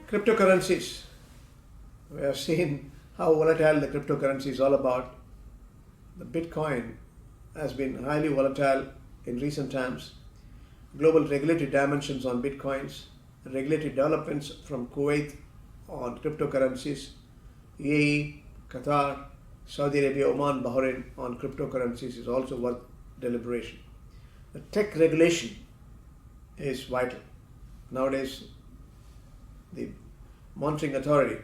Cryptocurrencies. We have seen how volatile the cryptocurrency is all about. The Bitcoin has been highly volatile in recent times. Global regulatory dimensions on Bitcoins, regulatory developments from Kuwait on cryptocurrencies, UAE, Qatar, Saudi Arabia, Oman, Bahrain on cryptocurrencies is also worth deliberation. The tech regulation is vital. Nowadays, the monitoring authority,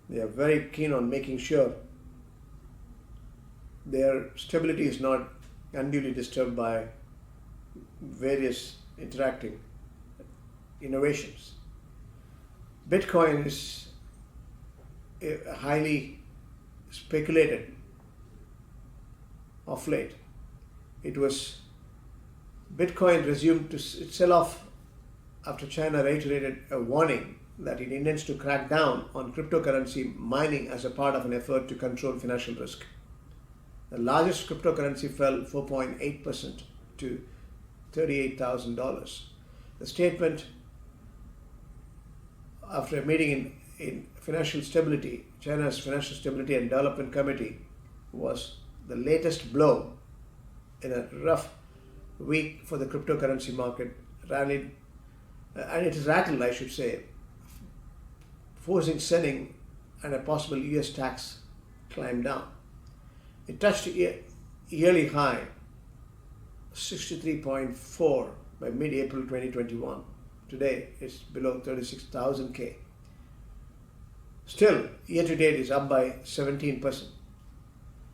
they are very keen on making sure their stability is not unduly disturbed by various interacting innovations. Bitcoin is highly speculated of late. Bitcoin resumed to sell off after China reiterated a warning that it intends to crack down on cryptocurrency mining as a part of an effort to control financial risk. The largest cryptocurrency fell 4.8% to $38,000. The statement after a meeting in financial stability, China's Financial Stability and Development Committee, was the latest blow in a rough week for the cryptocurrency market. Rallied, and it is rattled, I should say, forcing selling and a possible US tax climb down. It touched a yearly high 63.4 by mid-April 2021. Today it's below 36,000 K. Still, year to date is up by 17%.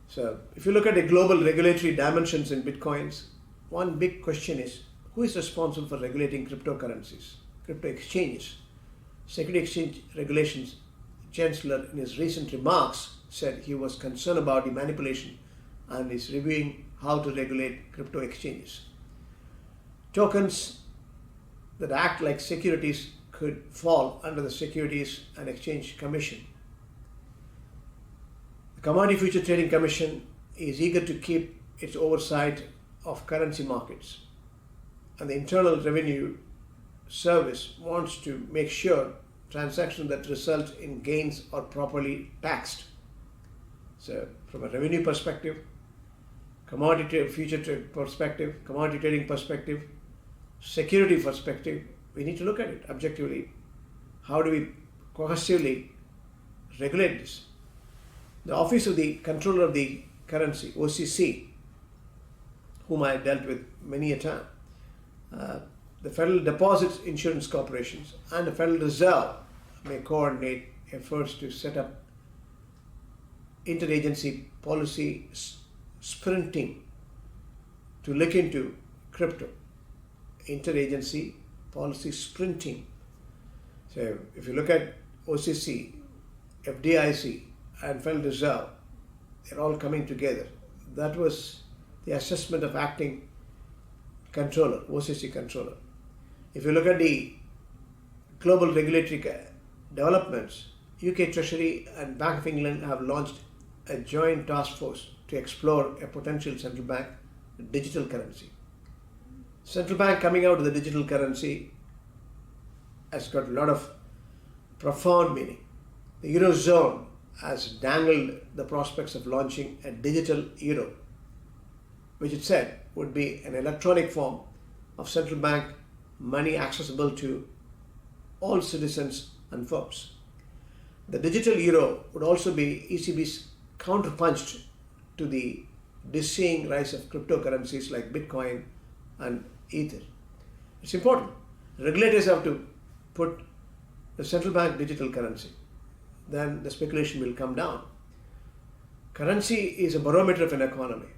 So if you look at the global regulatory dimensions in Bitcoins, one big question is, who is responsible for regulating cryptocurrencies, crypto exchanges? Security Exchange Regulations Chancellor in his recent remarks said he was concerned about the manipulation and is reviewing how to regulate crypto exchanges. Tokens that act like securities could fall under the Securities and Exchange Commission. The Commodity Future Trading Commission is eager to keep its oversight of currency markets, and the Internal Revenue Service wants to make sure transactions that result in gains are properly taxed. So from a revenue perspective, commodity future trade perspective, commodity trading perspective, security perspective, we need to look at it objectively. How do we cohesively regulate this? The Office of the Controller of the Currency, OCC, whom I dealt with many a time, the Federal Deposit Insurance Corporations and the Federal Reserve may coordinate efforts to set up interagency policy sprinting to look into crypto. Interagency policy sprinting. So if you look at OCC, FDIC and Federal Reserve, they're all coming together. That was the assessment of acting controller, OCC controller. If you look at the global regulatory developments, UK Treasury and Bank of England have launched a joint task force to explore a potential central bank digital currency. Central bank coming out of the digital currency has got a lot of profound meaning. The Eurozone has dangled the prospects of launching a digital euro, which it said would be an electronic form of central bank money accessible to all citizens and firms. The digital euro would also be ECB's counterpunch to the dizzying rise of cryptocurrencies like Bitcoin and Ether. It's important. Regulators have to put the central bank digital currency. Then the speculation will come down. Currency is a barometer of an economy.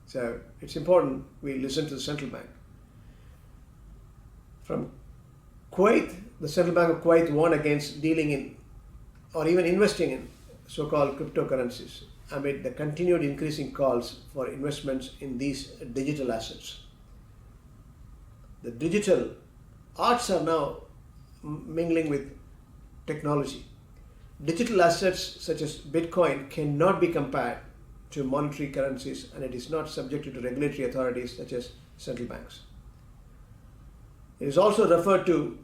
So it's important we listen to the central bank. From Kuwait, the Central Bank of Kuwait warned against dealing in or even investing in so-called cryptocurrencies amid the continued increasing calls for investments in these digital assets. The digital arts are now mingling with technology. Digital assets such as Bitcoin cannot be compared to monetary currencies, and it is not subjected to regulatory authorities such as central banks. It is also referred to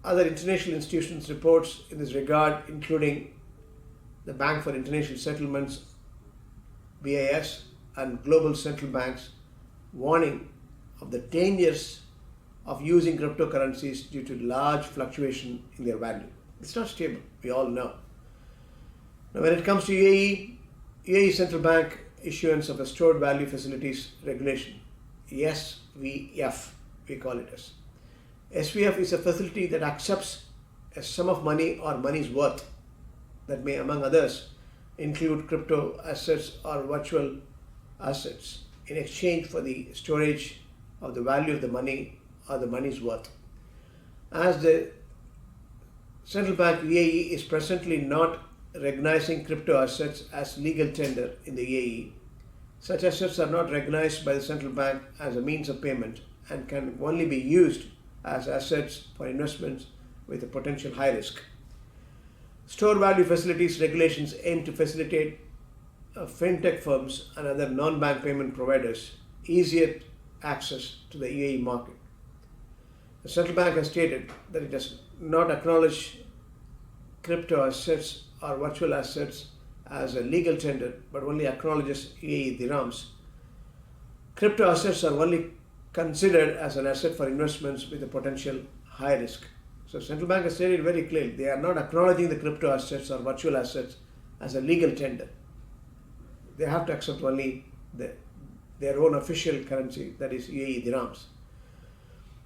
other international institutions' reports in this regard, including the Bank for International Settlements, BIS, and global central banks, warning of the dangers of using cryptocurrencies due to large fluctuation in their value. It's not stable, we all know. Now, when it comes to UAE Central Bank issuance of a stored value facilities regulation, SVF, we call it as. SVF is a facility that accepts a sum of money or money's worth that may, among others, include crypto assets or virtual assets in exchange for the storage of the value of the money or the money's worth. As the Central Bank UAE is presently not recognizing crypto assets as legal tender in the UAE, such assets are not recognized by the central bank as a means of payment and can only be used as assets for investments with a potential high risk. Store value facilities regulations aim to facilitate fintech firms and other non-bank payment providers easier access to the UAE market. The central bank has stated that it does not acknowledge crypto assets or virtual assets as a legal tender, but only acknowledges UAE dirhams. Crypto assets are only considered as an asset for investments with a potential high risk. So central bank has stated very clearly they are not acknowledging the crypto assets or virtual assets as a legal tender. They have to accept only their own official currency, that is UAE dirhams.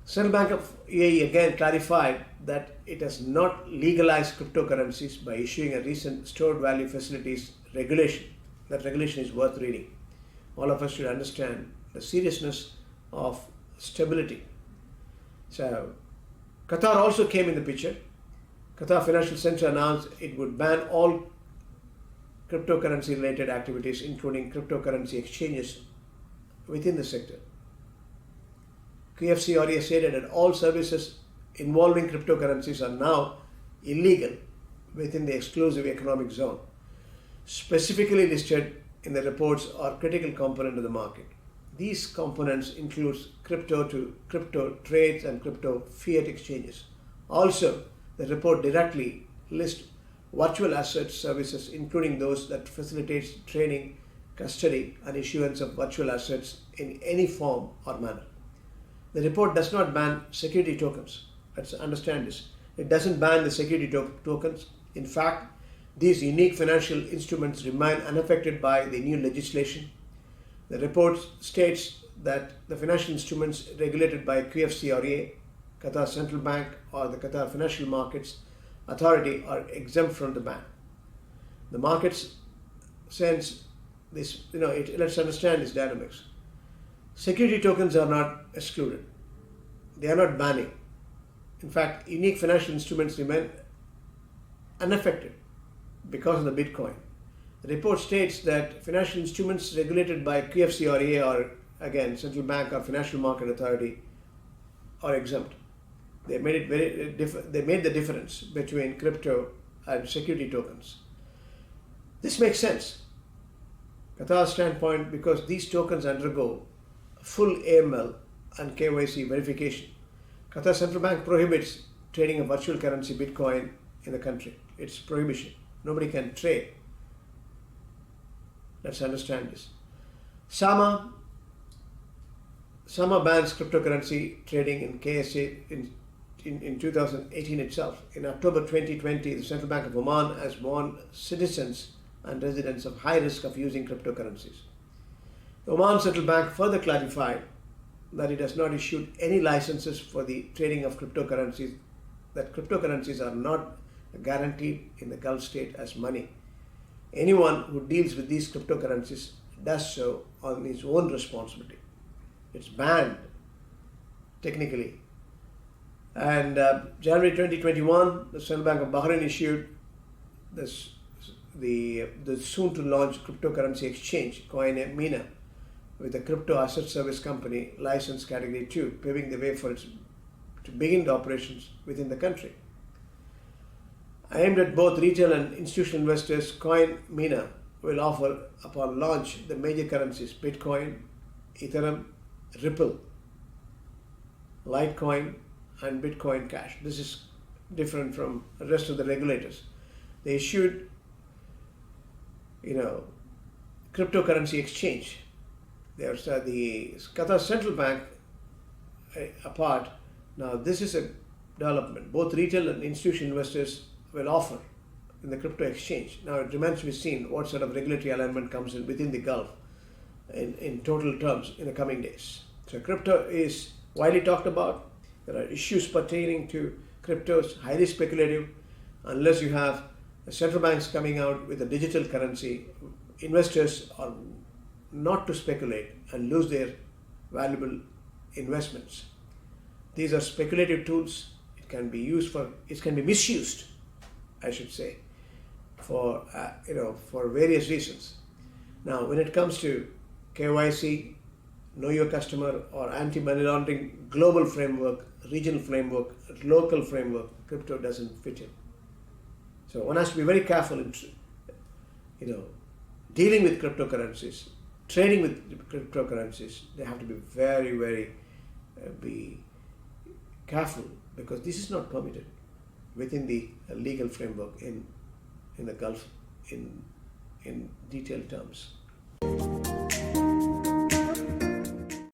Central Bank of UAE again clarified that it has not legalized cryptocurrencies by issuing a recent stored value facilities regulation. That regulation is worth reading. All of us should understand the seriousness of stability. So, Qatar also came in the picture. Qatar Financial Center announced it would ban all cryptocurrency related activities, including cryptocurrency exchanges within the sector. QFCRA stated that all services involving cryptocurrencies are now illegal within the exclusive economic zone, specifically listed in the reports are critical component of the market. These components include crypto to crypto trades and crypto fiat exchanges. Also, the report directly lists virtual asset services, including those that facilitates trading, custody, and issuance of virtual assets in any form or manner. The report does not ban security tokens. Let's understand this. It doesn't ban the security tokens. In fact, these unique financial instruments remain unaffected by the new legislation. The report states that the financial instruments regulated by QFCRA, Qatar Central Bank, or the Qatar Financial Markets Authority are exempt from the ban. The markets sense this, let's understand these dynamics. Security tokens are not excluded. They are not banning. In fact, unique financial instruments remain unaffected because of the Bitcoin. The report states that financial instruments regulated by QFCRA or again Central Bank or Financial Market Authority are exempt. They made the difference between crypto and security tokens. This makes sense. Qatar's standpoint, because these tokens undergo full AML and KYC verification. Qatar Central Bank prohibits trading of virtual currency Bitcoin in the country. It's prohibition. Nobody can trade. Let's understand this. SAMA bans cryptocurrency trading in KSA in 2018 itself. In October 2020, the Central Bank of Oman has warned citizens and residents of high risk of using cryptocurrencies. The Oman Central Bank further clarified that it has not issued any licenses for the trading of cryptocurrencies, that cryptocurrencies are not guaranteed in the Gulf state as money. Anyone who deals with these cryptocurrencies does so on his own responsibility. It's banned technically. And January 2021, the Central Bank of Bahrain issued the soon to launch cryptocurrency exchange, Coin Mina, with a crypto asset service company license category 2, paving the way for it to begin the operations within the country. Aimed at both retail and institutional investors, Coin Mina will offer upon launch the major currencies Bitcoin, Ethereum, Ripple, Litecoin and Bitcoin Cash. This is different from the rest of the regulators. They issued, cryptocurrency exchange. There's the Qatar Central Bank apart. Now this is a development. Both retail and institutional investors will offer in the crypto exchange. Now it remains to be seen what sort of regulatory alignment comes in within the Gulf in total terms in the coming days. So crypto is widely talked about. There are issues pertaining to cryptos, highly speculative. Unless you have the central banks coming out with a digital currency, investors are not to speculate and lose their valuable investments. These are speculative tools. It can be misused, I should say, for various reasons. Now, when it comes to KYC, know your customer, or anti-money laundering global framework, regional framework, local framework, crypto doesn't fit in. So one has to be very careful in dealing with cryptocurrencies, trading with cryptocurrencies. They have to be very, very be careful, because this is not permitted within the legal framework in the Gulf in detailed terms.